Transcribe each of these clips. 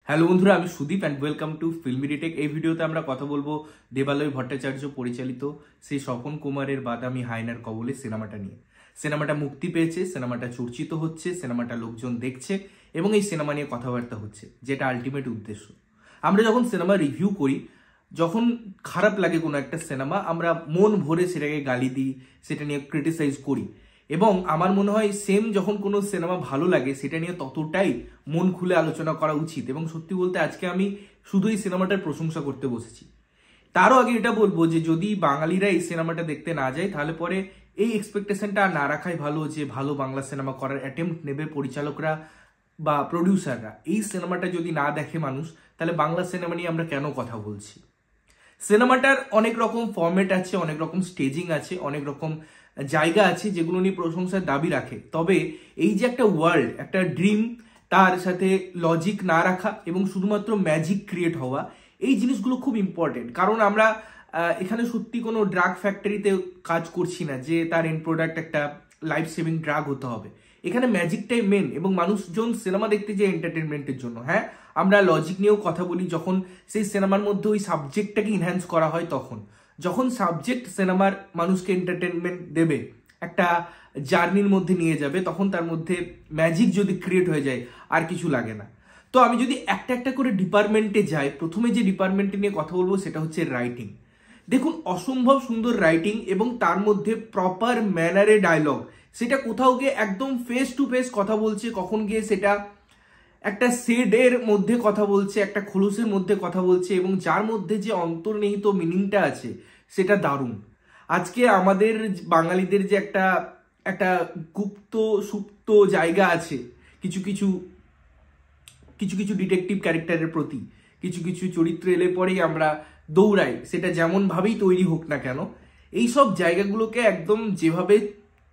Hello বন্ধুরা, আমি Sudip and welcome to filmy retake. এই ভিডিওতে আমরা কথা বলবো দেবালয় ভট্টাচার্য পরিচালিত সেই স্বপন কুমারের বাদামি হায়নার কবলে সিনেমাটা নিয়ে। সিনেমাটা মুক্তি পেয়েছে, সিনেমাটা চর্চিত হচ্ছে, সিনেমাটা লোকজন দেখছে এবং এই সিনেমা নিয়ে কথাবার্তা হচ্ছে, যেটা আলটিমেট উদ্দেশ্য। আমরা যখন সিনেমা রিভিউ করি, যখন খারাপ লাগে কোনো একটা সিনেমা, আমরা মন ভরে সেটাকে গালি দিই, সেটা নিয়ে ক্রিটিসাইজ করি। এবং আমার মনে হয় সেম যখন কোনো সিনেমা ভালো লাগে সেটা নিয়ে ততটাই মন খুলে আলোচনা করা উচিত। এবং সত্যি বলতে আজকে আমি শুধু এই সিনেমাটার প্রশংসা করতে বসেছি। তারও আগে এটা বলবো যে যদি বাঙালিরা এই সিনেমাটা দেখতে না যায়, তাহলে পরে এই এক্সপেকটেশনটা না রাখাই ভালো যে ভালো বাংলা সিনেমা করার অ্যাটেম্প্ট নেবে পরিচালকরা বা প্রডিউসাররা। এই সিনেমাটা যদি না দেখে মানুষ, তাহলে বাংলা সিনেমা নিয়ে আমরা কেন কথা বলছি? সিনেমাটার অনেক রকম ফরম্যাট আছে, অনেক রকম স্টেজিং আছে, অনেক রকম জায়গা আছে যেগুলো নিয়ে প্রশংসার দাবি রাখে। তবে এই যে একটা ওয়ার্ল্ড, একটা ড্রিম, তার সাথে লজিক না রাখা এবং শুধুমাত্র ম্যাজিক ক্রিয়েট হওয়া, এই জিনিসগুলো খুব ইম্পর্টেন্ট। কারণ আমরা এখানে সত্যি কোনো ড্রাগ ফ্যাক্টরিতে কাজ করছি না যে তার এন্ড প্রোডাক্ট একটা লাইফ সেভিং ড্রাগ হতে হবে। এখানে ম্যাজিকটাই মেন এবং মানুষজন সিনেমা দেখতে যায় এন্টারটেনমেন্টের জন্য। হ্যাঁ, আমরা লজিক নিয়েও কথা বলি যখন সেই সিনেমার মধ্যে ওই সাবজেক্টটাকে ইনহ্যান্স করা হয়। তখন যখন সাবজেক্ট সিনেমার মানুষকে এন্টারটেনমেন্ট দেবে, একটা জার্নির মধ্যে নিয়ে যাবে, তখন তার মধ্যে ম্যাজিক যদি ক্রিয়েট হয়ে যায় আর কিছু লাগে না। তো আমি যদি একটা একটা করে ডিপার্টমেন্টে যাই, প্রথমে যে ডিপার্টমেন্টে নিয়ে কথা বলবো সেটা হচ্ছে রাইটিং। দেখুন, অসম্ভব সুন্দর রাইটিং এবং তার মধ্যে প্রপার ম্যানারে ডায়লগ। সেটা কোথাও গিয়ে একদম ফেস টু ফেস কথা বলছে, কখন গিয়ে সেটা একটা শেডের মধ্যে কথা বলছে, একটা খোলসের মধ্যে কথা বলছে, এবং যার মধ্যে যে অন্তর্নিহিত মিনিংটা আছে সেটা দারুণ। আজকে আমাদের বাঙালিদের যে একটা একটা গুপ্ত সুপ্ত জায়গা আছে কিছু কিছু কিছু কিছু ডিটেকটিভ ক্যারেক্টারের প্রতি, কিছু কিছু চরিত্র এলে পরেই আমরা দৌড়াই, সেটা যেমনভাবেই তৈরি হোক না কেন। এই সব জায়গাগুলোকে একদম যেভাবে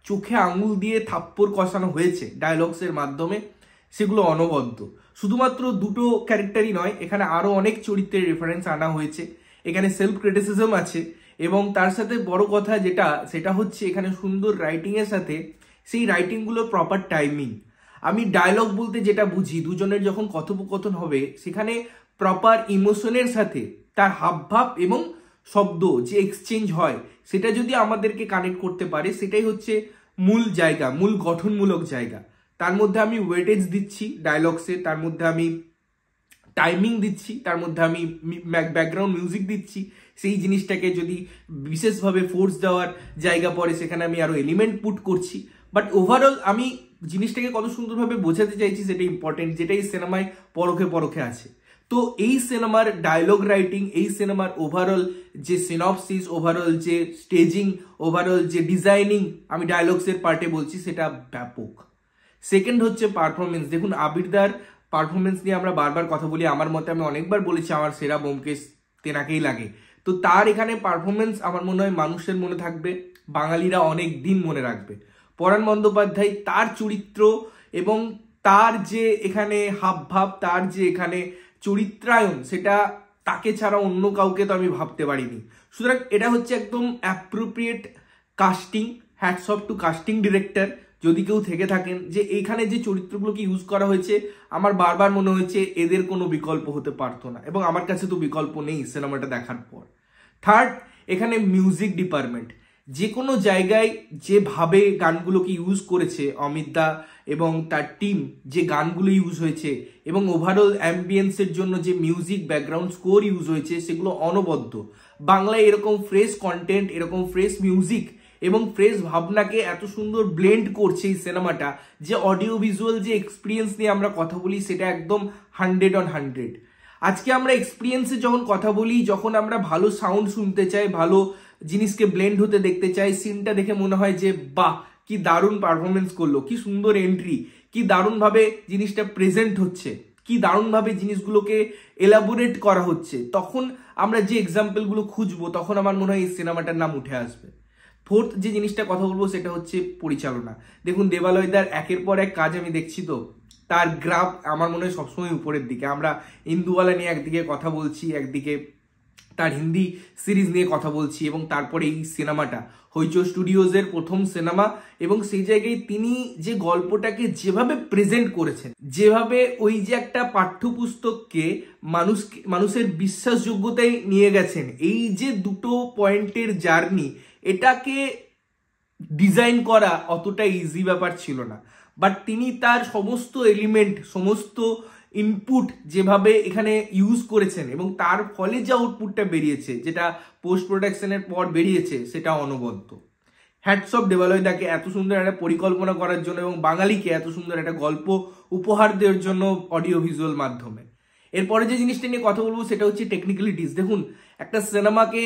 চোখে আঙুল দিয়ে থাপ্পড় কষানো হয়েছে ডায়লগসের মাধ্যমে, সেগুলো অনবদ্য। শুধুমাত্র দুটো ক্যারেক্টারই নয়, এখানে আরো অনেক চরিত্রের রেফারেন্স আনা হয়েছে। এখানে সেলফ ক্রিটিসিজম আছে এবং তার সাথে বড় কথা সেটা হচ্ছে এখানে সুন্দর রাইটিং এর সাথে সেই রাইটিং গুলোর প্রপার টাইমিং। আমি ডায়লগ বলতে যেটা বুঝি, দুজনের যখন কথোপকথন হবে সেখানে প্রপার ইমোশনের সাথে তার হাবভাব এবং শব্দ যে এক্সচেঞ্জ হয়, সেটা যদি আমাদেরকে কানেক্ট করতে পারে, সেটাই হচ্ছে মূল জায়গা, মূল গঠনমূলক জায়গা। তার মধ্যে আমি ওয়েটেজ দিচ্ছি ডায়লগসে, তার মধ্যে আমি টাইমিং দিচ্ছি, তার মধ্যে আমি ব্যাকগ্রাউন্ড মিউজিক দিচ্ছি। সেই জিনিসটাকে যদি বিশেষভাবে ফোর্স দেওয়ার জায়গা পড়ে, সেখানে আমি আরো এলিমেন্ট পুট করছি। বাট ওভারঅল আমি জিনিসটাকে কত সুন্দরভাবে বোঝাতে চাইছি সেটা ইম্পর্টেন্ট, যেটা এই সিনেমায় পরোক্ষে পরোক্ষে আছে। তো এই সিনেমার ডায়লগ রাইটিং, এই সিনেমার ওভারঅল যে সিনপসিস, ওভারঅল যে স্টেজিং, ওভারঅল যে ডিজাইনিং, আমি ডায়লগসের পার্টে বলছি, সেটা ব্যাপক। সেকেন্ড হচ্ছে পারফরমেন্স। দেখুন, আবিরদার পারফরমেন্স নিয়ে আমরা বারবার কথা বলি। আমার মতে, আমি অনেকবার বলেছি আমার সেরা ব্যোমকেশ তেনাকেই লাগে। তো তার এখানে পারফরমেন্স আমার মনে হয় মানুষের মনে থাকবে, বাঙালিরা অনেক দিন মনে রাখবে। পরাণ বন্দ্যোপাধ্যায়, তার চরিত্র এবং তার যে এখানে হাবভাব, তার যে এখানে চরিত্রায়ন, সেটা তাকে ছাড়া অন্য কাউকে তো আমি ভাবতে পারিনি। সুতরাং এটা হচ্ছে একদম appropriate casting. Hats off to casting director, যদি কেউ থেকে থাকেন, যে এইখানে যে চরিত্রগুলোকে ইউজ করা হয়েছে, আমার বারবার মনে হয়েছে এদের কোনো বিকল্প হতে পারতো না, এবং আমার কাছে তো বিকল্প নেই সিনেমাটা দেখার পর। থার্ড, এখানে মিউজিক ডিপার্টমেন্ট। যে কোনো জায়গায় যেভাবে গানগুলোকে ইউজ করেছে অমিত দা এবং তার টিম, যে গানগুলো ইউজ হয়েছে এবং ওভারঅল অ্যাম্বিয়েন্সের জন্য যে মিউজিক ব্যাকগ্রাউন্ড স্কোর ইউজ হয়েছে, সেগুলো অনবদ্য। বাংলায় এরকম ফ্রেশ কন্টেন্ট, এরকম ফ্রেশ মিউজিক এবং ফ্রেশ ভাবনাকে এত সুন্দর ব্লেন্ড করছে এই সিনেমাটা, যে অডিও ভিজুয়াল যে এক্সপিরিয়েন্স নিয়ে আমরা কথা বলি, সেটা একদম 100/100। আজকে আমরা এক্সপিরিয়েন্সে যখন কথা বলি, যখন আমরা ভালো সাউন্ড শুনতে চাই, ভালো জিনিসকে ব্লেন্ড হতে দেখতে চাই, সিনটা দেখে মনে হয় যে বাহ, কি দারুণ পারফরমেন্স করলো, কি সুন্দর এন্ট্রি, কি দারুণভাবে জিনিসটা প্রেজেন্ট হচ্ছে, কি দারুণভাবে জিনিসগুলোকে এলাবোরেট করা হচ্ছে, তখন আমরা যে এক্সাম্পলগুলো খুঁজবো, তখন আমার মনে হয় এই সিনেমাটার নাম উঠে আসবে। ফোর্থ যে জিনিসটা কথা বলবো সেটা হচ্ছে পরিচালনা। দেখুন, দেবালয়দার একের পর এক কাজ আমি দেখছি, তো তার গ্রাফ আমার মনে হয় সবসময় উপরের দিকে। আমরা ইন্দুবালা নিয়ে একদিকে কথা বলছি, একদিকে তার হিন্দি সিরিজ নিয়ে কথা বলছি, এবং তারপরে এই সিনেমাটা হইচই স্টুডিওজের প্রথম সিনেমা, এবং সেই জায়গায় তিনি যে গল্পটাকে যেভাবে প্রেজেন্ট করেছেন, যেভাবে ওই যে একটা পাঠ্যপুস্তককে মানুষের বিশ্বাসযোগ্যতায় নিয়ে গেছেন, এই যে দুটো পয়েন্টের জার্নি, এটাকে ডিজাইন করা অতটা ইজি ব্যাপার ছিল না। বাট তিনি তার সমস্ত এলিমেন্ট, সমস্ত ইনপুট যেভাবে এখানে ইউজ করেছেন, এবং তার ফলে যে আউটপুটটা বেরিয়েছে, যেটা পোস্ট প্রোডাকশনের পর বেরিয়েছে, সেটা অনবদ্য। হ্যাটস অফ দেবালয় দাকে এত সুন্দর একটা পরিকল্পনা করার জন্য, এবং বাঙালিকে এত সুন্দর একটা গল্প উপহার দেওয়ার জন্য অডিও ভিজুয়াল মাধ্যমে। এরপরে যে জিনিসটা নিয়ে কথা বলবো সেটা হচ্ছে টেকনিক্যালিটিস। দেখুন, একটা সিনেমাকে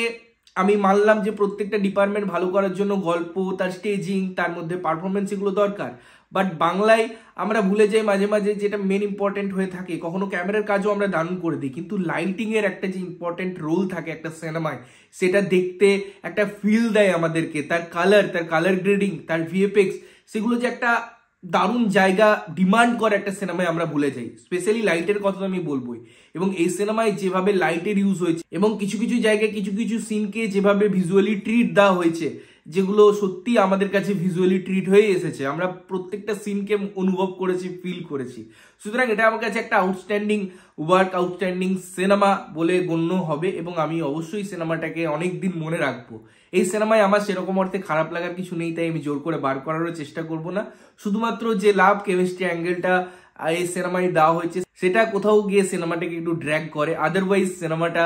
আমি মানলাম যে প্রত্যেকটা ডিপার্টমেন্ট ভালো করার জন্য গল্প, তার স্টেজিং, তার মধ্যে পারফরমেন্স, এগুলো দরকার। বাট বাংলায় আমরা ভুলে যাই মাঝে মাঝে, যেটা মেন ইম্পর্টেন্ট হয়ে থাকে। কখনো ক্যামেরার কাজও আমরা দারুণ করে দিই, কিন্তু লাইটিং এর একটা যে ইম্পর্টেন্ট রোল থাকে একটা সিনেমায়, সেটা দেখতে একটা ফিল দেয় আমাদেরকে। তার কালার গ্রেডিং, তার ভিএফএক্স, সেগুলো যে একটা দারুণ জায়গা ডিমান্ড করে একটা সিনেমায়, আমরা ভুলে যাই। স্পেশালি লাইটের কথা তো আমি বলবোই। এবং এই সিনেমায় যেভাবে লাইটের ইউজ হয়েছে, এবং কিছু কিছু জায়গায় কিছু কিছু সিনকে যেভাবে ভিজুয়ালি ট্রিট দেওয়া হয়েছে, যেগুলো সত্যি আমাদের কাছে ভিজুয়ালি ট্রিট হয়ে এসেছে, আমরা প্রত্যেকটা সিনকে অনুভব করেছি, ফিল করেছি। সুতরাং এটা আমার কাছে একটা আউটস্ট্যান্ডিং ওয়ার্ক, আউটস্ট্যান্ডিং সিনেমা বলে গণ্য হবে, এবং আমি অবশ্যই সিনেমাটাকে অনেক দিন মনে রাখবো। এই সিনেমায় আমার সেরকম অর্থে খারাপ লাগার কিছু নেই, তাই আমি জোর করে বার করারও চেষ্টা করব না। শুধুমাত্র যে লাভ কেমিস্ট্রি অ্যাঙ্গেলটা এই সিনেমায় দেওয়া হয়েছে, সেটা কোথাও গিয়ে সিনেমাটাকে একটু ড্র্যাগ করে। আদারওয়াইজ সিনেমাটা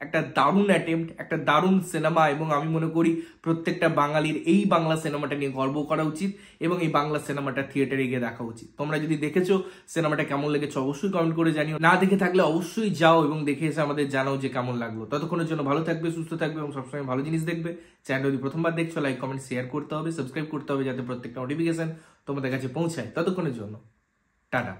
একটা দারুণ অ্যাটেম্প্ট, একটা দারুণ সিনেমা, এবং আমি মনে করি প্রত্যেকটা বাঙালির এই বাংলা সিনেমাটা নিয়ে গর্ব করা উচিত, এবং এই বাংলা সিনেমাটা থিয়েটারে গিয়ে দেখা উচিত। তোমরা যদি দেখেছো, সিনেমাটা কেমন লেগেছে অবশ্যই কমেন্ট করে জানিও। না দেখে থাকলে অবশ্যই যাও এবং দেখে এসে আমাদের জানাও যে কেমন লাগলো। ততক্ষণের জন্য ভালো থাকবে, সুস্থ থাকবে, এবং সবসময় ভালো জিনিস দেখবে। চ্যানেল যদি প্রথমবার দেখছো, লাইক, কমেন্ট, শেয়ার করতে হবে, সাবস্ক্রাইব করতে হবে, যাতে প্রত্যেকটা নোটিফিকেশন তোমাদের কাছে পৌঁছায়। ততক্ষণের জন্য টাটা।